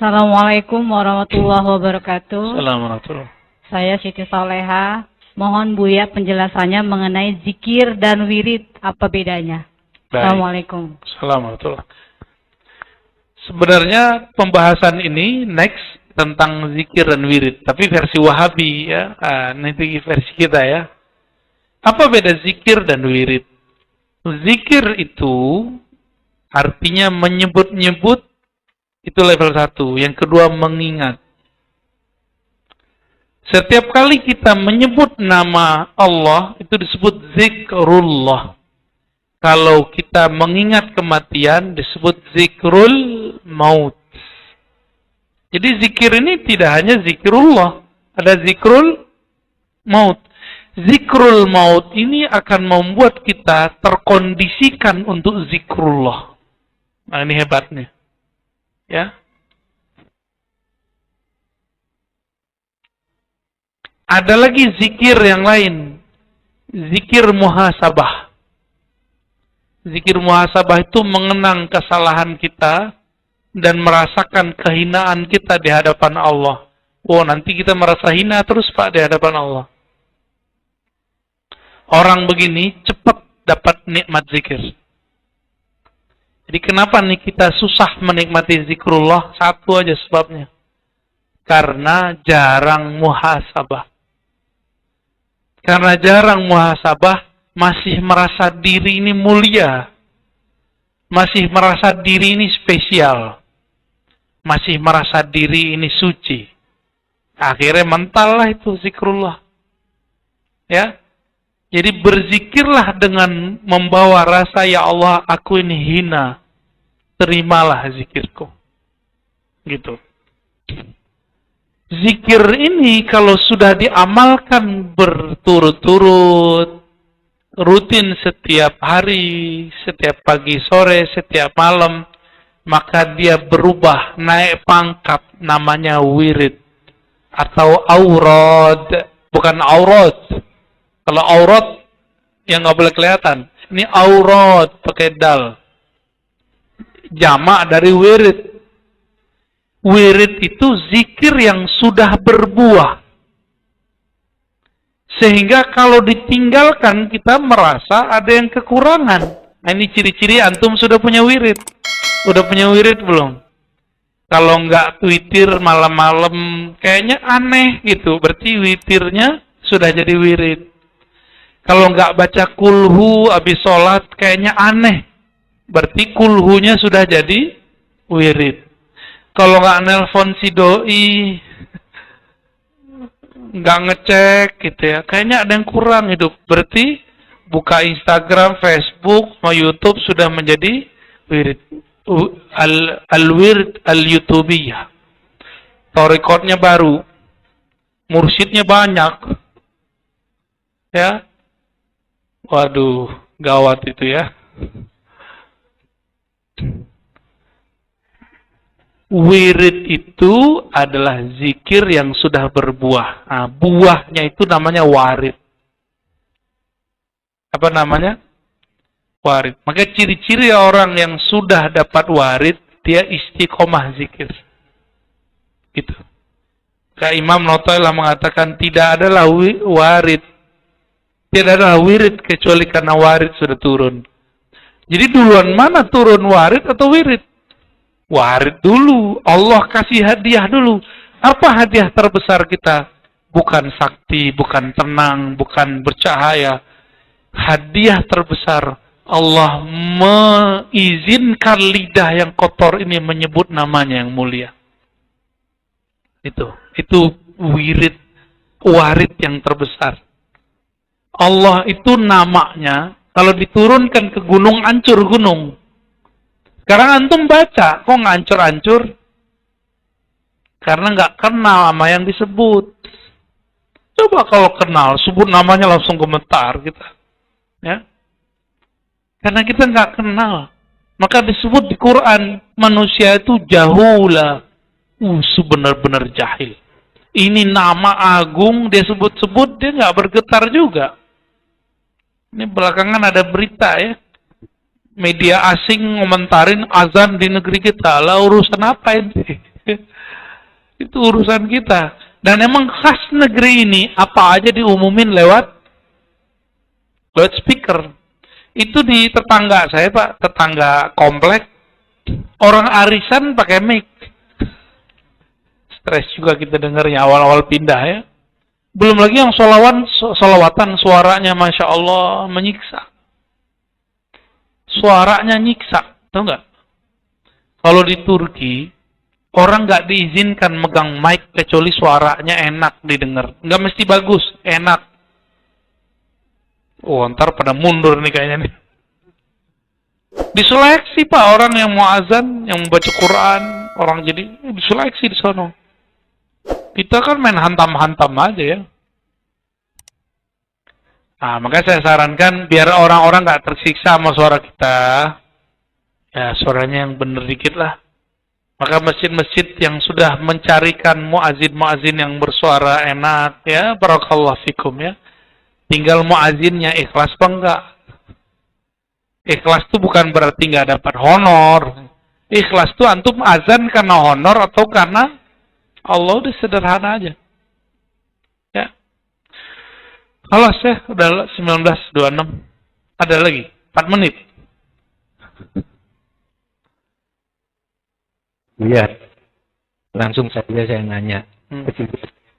Assalamualaikum warahmatullahi wabarakatuh. Assalamualaikum. Saya Siti Soleha. Mohon Buya penjelasannya mengenai zikir dan wirid, apa bedanya? Baik. Assalamualaikum. Assalamualaikum. Sebenarnya pembahasan ini next tentang zikir dan wirid, tapi versi Wahabi ya. Nanti versi kita ya. Apa beda zikir dan wirid? Zikir itu artinya menyebut-nyebut, itu level 1. Yang kedua mengingat. Setiap kali kita menyebut nama Allah, itu disebut zikrullah. Kalau kita mengingat kematian, disebut zikrul maut. Jadi zikir ini tidak hanya zikrullah, ada zikrul maut. Zikrul maut ini akan membuat kita terkondisikan untuk zikrullah. Nah, ini hebatnya. Ya. Ada lagi zikir yang lain. Zikir muhasabah. Zikir muhasabah itu mengenang kesalahan kita dan merasakan kehinaan kita di hadapan Allah. Oh, nanti kita merasa hina terus Pak di hadapan Allah. Orang begini cepat dapat nikmat zikir. Jadi kenapa nih kita susah menikmati zikrullah? Satu aja sebabnya. Karena jarang muhasabah. Karena jarang muhasabah, masih merasa diri ini mulia. Masih merasa diri ini spesial. Masih merasa diri ini suci. Akhirnya mental lah itu zikrullah. Ya. Jadi berzikirlah dengan membawa rasa, ya Allah, aku ini hina. Terimalah zikirku. Gitu. Zikir ini kalau sudah diamalkan berturut-turut, rutin setiap hari, setiap pagi sore, setiap malam, maka dia berubah, naik pangkat, namanya wirid. Atau aurad. Bukan aurat. Kalau aurat, yang nggak boleh kelihatan. Ini aurat, pakai dal. Jamak dari wirid. Wirid itu zikir yang sudah berbuah. Sehingga kalau ditinggalkan, kita merasa ada yang kekurangan. Nah, ini ciri-ciri antum sudah punya wirid. Udah punya wirid belum? Kalau nggak witir malam-malam, kayaknya aneh gitu. Berarti witirnya sudah jadi wirid. Kalau nggak baca kulhu habis sholat, kayaknya aneh. Berarti kulhunya sudah jadi wirid. Kalau nggak nelpon si doi, nggak ngecek gitu ya, kayaknya ada yang kurang hidup. Berarti buka Instagram, Facebook, mau YouTube sudah menjadi wirid. Al-wirid al-yutubiyah. Torikotnya baru. Mursyidnya banyak. Ya. Waduh, gawat itu ya. Wirid itu adalah zikir yang sudah berbuah. Nah, buahnya itu namanya warid. Apa namanya? Warid. Maka ciri-ciri orang yang sudah dapat warid, dia istiqomah zikir. Gitu. Kayak Imam Notoilah mengatakan, tidak adalah warid. Tidak ada wirid kecuali karena warid sudah turun. Jadi duluan mana turun, warid atau wirid? Warid dulu. Allah kasih hadiah dulu. Apa hadiah terbesar kita? Bukan sakti, bukan tenang, bukan bercahaya. Hadiah terbesar, Allah mengizinkan lidah yang kotor ini menyebut namanya yang mulia. Itu wirid, warid yang terbesar. Allah itu namanya, kalau diturunkan ke gunung, hancur gunung. Sekarang antum baca, kok nggak hancur-hancur? Karena nggak kenal sama yang disebut. Coba kalau kenal, sebut namanya langsung gemetar kita. Ya. Karena kita nggak kenal. Maka disebut di Quran, manusia itu jahula. Sebenar-benar jahil. Ini nama agung, dia sebut-sebut, dia nggak bergetar juga. Ini belakangan ada berita ya. Media asing ngomentarin azan di negeri kita. Lah urusan apa ini? Itu urusan kita. Dan emang khas negeri ini, apa aja diumumin lewat speaker. Itu di tetangga saya, Pak, tetangga komplek, orang arisan pakai mic. Stres juga kita dengarnya awal-awal pindah ya. Belum lagi yang solawatan suaranya Masya Allah menyiksa. Suaranya nyiksa, tahu nggak? Kalau di Turki, orang nggak diizinkan megang mic kecuali suaranya enak didengar. Nggak mesti bagus, enak. Oh, ntar pada mundur nih kayaknya nih. Diseleksi Pak, orang yang mau azan, yang membaca Quran, orang jadi diseleksi di sono. Kita kan main hantam-hantam aja ya. Nah, makanya saya sarankan biar orang-orang nggak tersiksa sama suara kita, ya suaranya yang bener dikit lah. Maka masjid-masjid yang sudah mencarikan muazin-muazin yang bersuara enak, ya barakallahu fikum ya. Tinggal muazinnya ikhlas apa enggak. Ikhlas itu bukan berarti nggak dapat honor. Ikhlas itu antum azan karena honor atau karena Allah, udah sederhana aja. Ya. Halo, saya udah 19.26. Ada lagi 4 menit. Iya. Langsung saja saya nanya.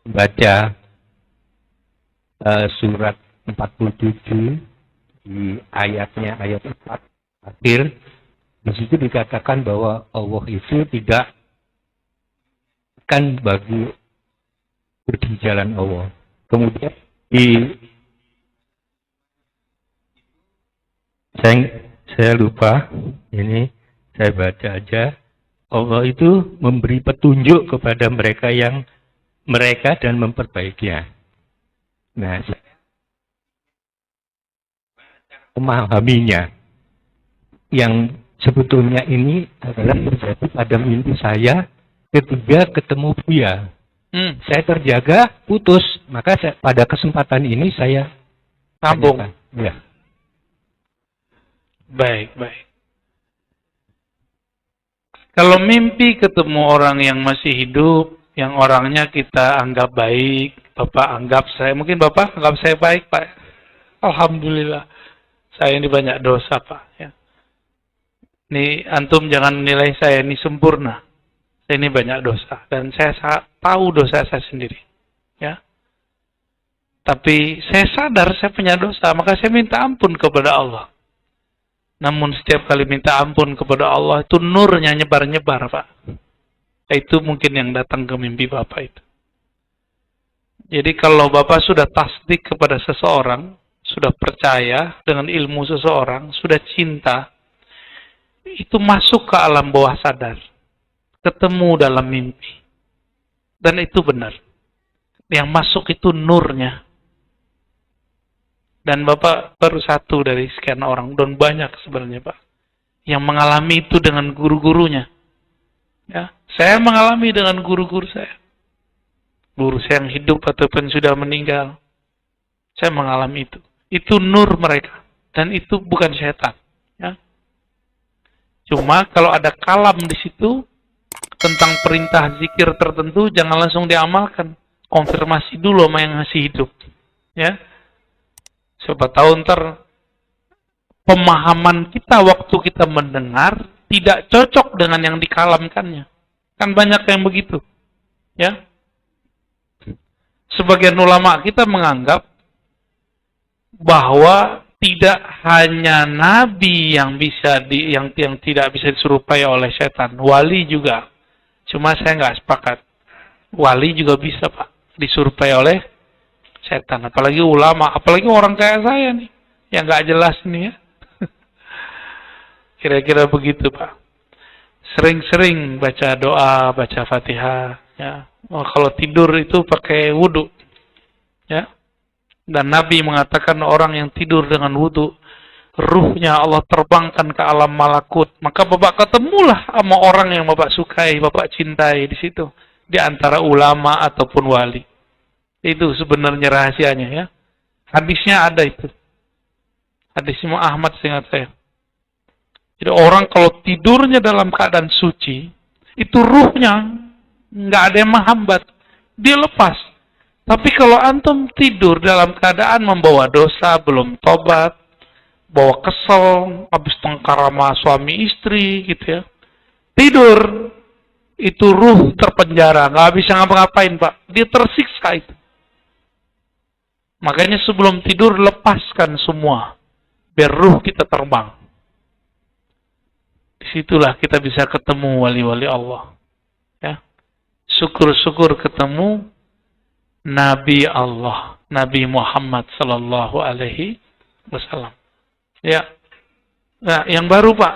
Baca surat 47 di ayatnya ayat 4 akhir, di situ dikatakan bahwa Allah itu tidak kan bagi di jalan Allah. Kemudian saya lupa, ini saya baca aja. Allah itu memberi petunjuk kepada mereka dan memperbaikinya. Nah, saya memahaminya. Yang sebetulnya ini adalah terjadi pada mimpi saya ketika ketemu Buya. Saya terjaga, putus. Maka pada kesempatan ini saya sambung. Ya. Baik. Kalau mimpi ketemu orang yang masih hidup, yang orangnya kita anggap baik, Bapak anggap saya, mungkin Bapak anggap saya baik, Pak. Alhamdulillah. Saya ini banyak dosa, Pak. Ya. Ini antum jangan menilai saya ini sempurna. Saya ini banyak dosa dan saya tahu dosa saya sendiri, ya. Tapi saya sadar saya punya dosa, maka saya minta ampun kepada Allah. Namun setiap kali minta ampun kepada Allah itu nurnya nyebar-nyebar, Pak. Itu mungkin yang datang ke mimpi Bapak itu. Jadi kalau Bapak sudah tasdik kepada seseorang, sudah percaya dengan ilmu seseorang, sudah cinta, itu masuk ke alam bawah sadar. Ketemu dalam mimpi. Dan itu benar. Yang masuk itu nurnya. Dan Bapak baru satu dari sekian orang. Dan banyak sebenarnya Pak. Yang mengalami itu dengan guru-gurunya. Ya, saya mengalami dengan guru-guru saya. Guru saya yang hidup ataupun sudah meninggal. Saya mengalami itu. Itu nur mereka. Dan itu bukan setan. Ya. Cuma kalau ada kalam di situ, tentang perintah zikir tertentu, jangan langsung diamalkan. Konfirmasi dulu sama yang ngasih hidup. Ya. Siapa tahu ntar pemahaman kita waktu kita mendengar tidak cocok dengan yang dikalamkannya. Kan banyak yang begitu. Ya. Sebagian ulama kita menganggap bahwa tidak hanya nabi yang bisa yang tidak bisa diserupai oleh setan, wali juga. Cuma saya nggak sepakat. Wali juga bisa, Pak, diserupai oleh setan. Apalagi ulama, apalagi orang kayak saya nih, yang nggak jelas nih ya. Kira-kira begitu, Pak. Sering-sering baca doa, baca Fatihah. Ya. Oh, kalau tidur itu pakai wudu. Ya. Dan Nabi mengatakan orang yang tidur dengan wudu, ruhnya Allah terbangkan ke alam malakut. Maka Bapak ketemulah sama orang yang Bapak sukai, Bapak cintai di situ. Di antara ulama ataupun wali. Itu sebenarnya rahasianya ya. Hadisnya ada itu. Hadis Imam Ahmad seingat saya. Jadi orang kalau tidurnya dalam keadaan suci, itu ruhnya nggak ada yang menghambat. Dia lepas. Tapi kalau antum tidur dalam keadaan membawa dosa, belum tobat, bawa kesel, habis tengkar sama suami istri, gitu ya. Tidur, itu ruh terpenjara, nggak bisa ngapa-ngapain, Pak. Dia tersiksa itu. Makanya sebelum tidur, lepaskan semua. Biar ruh kita terbang. Disitulah kita bisa ketemu wali-wali Allah. Ya. Syukur-syukur ketemu Nabi Allah, Nabi Muhammad sallallahu alaihi wasallam. Ya. Nah, yang baru, Pak.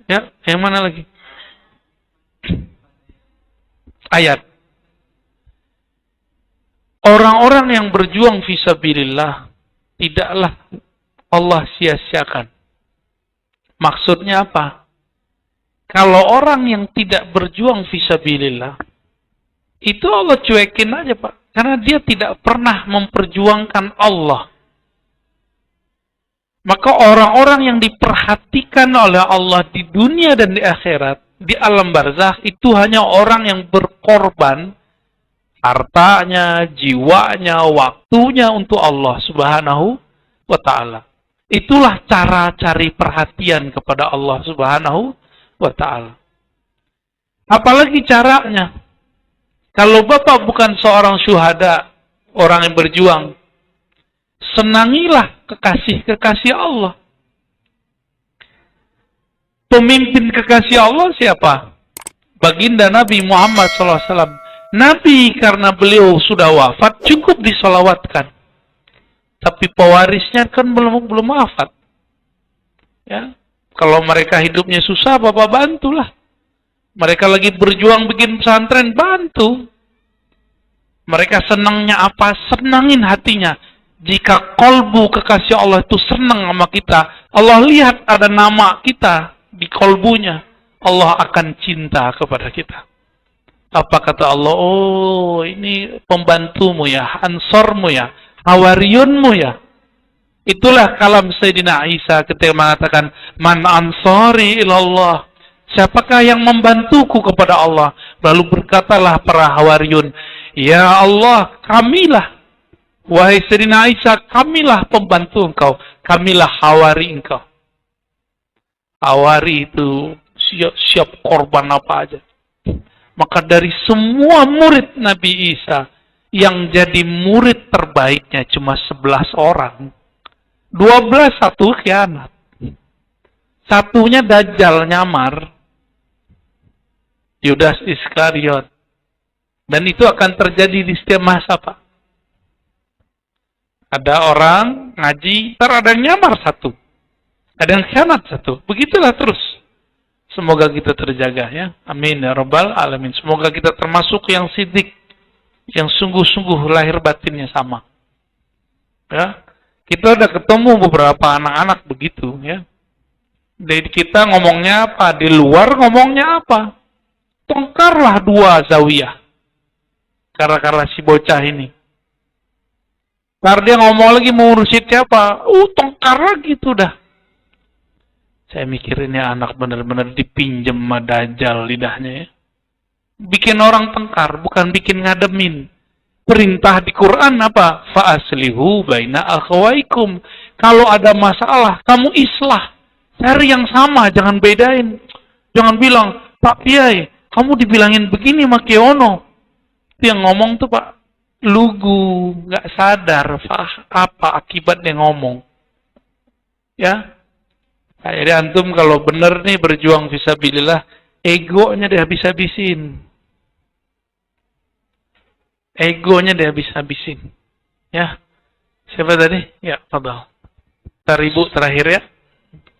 Ya, yang mana lagi? Ayat. Orang-orang yang berjuang fisabilillah tidaklah Allah sia-siakan. Maksudnya apa? Kalau orang yang tidak berjuang fisabilillah, itu Allah cuekin aja, Pak. Karena dia tidak pernah memperjuangkan Allah. Maka orang-orang yang diperhatikan oleh Allah di dunia dan di akhirat, di alam barzakh, itu hanya orang yang berkorban hartanya, jiwanya, waktunya untuk Allah Subhanahu wa ta'ala. Itulah cara cari perhatian kepada Allah Subhanahu wa ta'ala. Apalagi caranya? Kalau Bapak bukan seorang syuhada, orang yang berjuang, senangilah kekasih-kekasih Allah. Pemimpin kekasih Allah siapa? Baginda Nabi Muhammad SAW. Nabi karena beliau sudah wafat cukup disolawatkan. Tapi pewarisnya kan belum wafat. Ya, kalau mereka hidupnya susah, Bapak bantulah. Mereka lagi berjuang bikin pesantren, bantu. Mereka senangnya apa? Senangin hatinya. Jika kolbu kekasih Allah itu senang sama kita, Allah lihat ada nama kita di kolbunya, Allah akan cinta kepada kita. Apa kata Allah? Oh, ini pembantumu ya, ansormu ya, hawariyunmu ya. Itulah kalam Sayyidina Isa ketika mengatakan, Man ansari ilallah. Siapakah yang membantuku kepada Allah? Lalu berkatalah para hawariyun, Ya Allah, kamilah. Wahai Sayyidina Isa, kamilah pembantu engkau. Kamilah hawari engkau. Hawari itu siap korban apa aja. Maka dari semua murid Nabi Isa, yang jadi murid terbaiknya cuma 11 orang. 12 satu khianat. Satunya Dajjal nyamar. Yudas Iskariot. Dan itu akan terjadi di setiap masa, Pak. Ada orang ngaji, ntar ada yang nyamar satu. Ada yang khianat satu. Begitulah terus. Semoga kita terjaga ya. Amin ya rabbal alamin. Semoga kita termasuk yang sidik, yang sungguh-sungguh lahir batinnya sama. Ya. Kita udah ketemu beberapa anak-anak begitu ya. Dari kita ngomongnya apa, di luar ngomongnya apa. Tongkarlah 2 zawiyah. Karena si bocah ini. Ntar dia ngomong lagi mau urusin siapa. Tongkar lagi tuh dah. Saya mikirinnya anak benar-benar dipinjem sama Dajjal lidahnya ya. Bikin orang tengkar, bukan bikin ngademin. Perintah di Quran apa? Fa'aslihu baina akhawaikum. Kalau ada masalah, kamu islah. Cari yang sama, jangan bedain. Jangan bilang, Pak Kiai, kamu dibilangin begini sama Kiono. Itu yang ngomong tuh Pak, lugu, nggak sadar apa akibat dia ngomong. Ya. Jadi antum kalau benar nih berjuang fisabilillah, egonya dia habis-habisin. Egonya dia habis-habisin. Ya. Siapa tadi? Ya, fadhal. Ibu terakhir ya.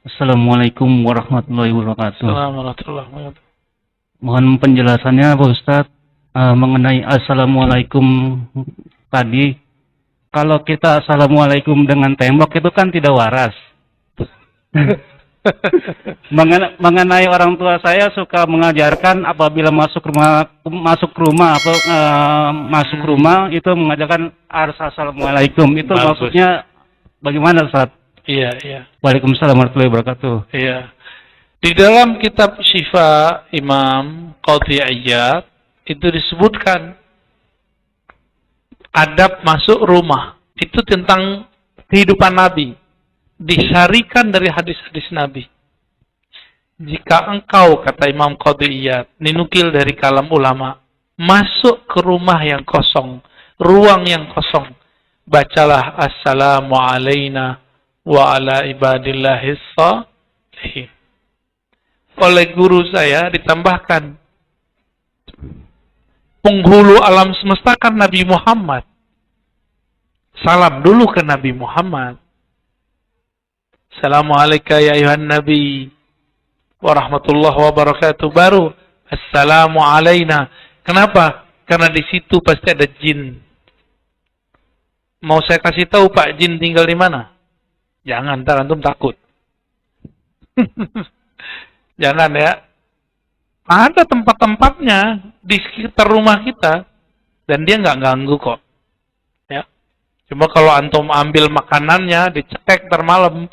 Assalamualaikum warahmatullahi wabarakatuh. Assalamualaikum warahmatullahi wabarakatuh. Mohon penjelasannya Pak Ustadz mengenai Assalamualaikum tadi. Kalau kita Assalamualaikum dengan tembok itu kan tidak waras. Mengenai orang tua saya suka mengajarkan apabila masuk rumah itu mengajarkan Assalamualaikum. Itu Bagus. Maksudnya bagaimana Ustaz? Iya. Waalaikumsalam warahmatullahi wabarakatuh. Iya. Di dalam kitab Syifa Imam Qadhi Iyad itu disebutkan adab masuk rumah. Itu tentang kehidupan Nabi. Disarikan dari hadis-hadis Nabi. Jika engkau, kata Imam Qadiyat, dinukil dari kalam ulama, masuk ke rumah yang kosong, ruang yang kosong, bacalah assalamu alayna wa ala ibadillahis shalihin. Oleh guru saya ditambahkan, penghulu alam semesta kan Nabi Muhammad. Salam dulu ke Nabi Muhammad. Assalamualaikum ya ayuhan Nabi warahmatullahi wabarakatuh. Baru assalamu alayna. Kenapa? Karena di situ pasti ada jin. Mau saya kasih tahu Pak jin tinggal di mana? Jangan, ntar antum takut. Jangan ya. Ada tempat-tempatnya di sekitar rumah kita dan dia nggak ganggu kok. Ya. Cuma kalau antum ambil makanannya dicekek ntar malam.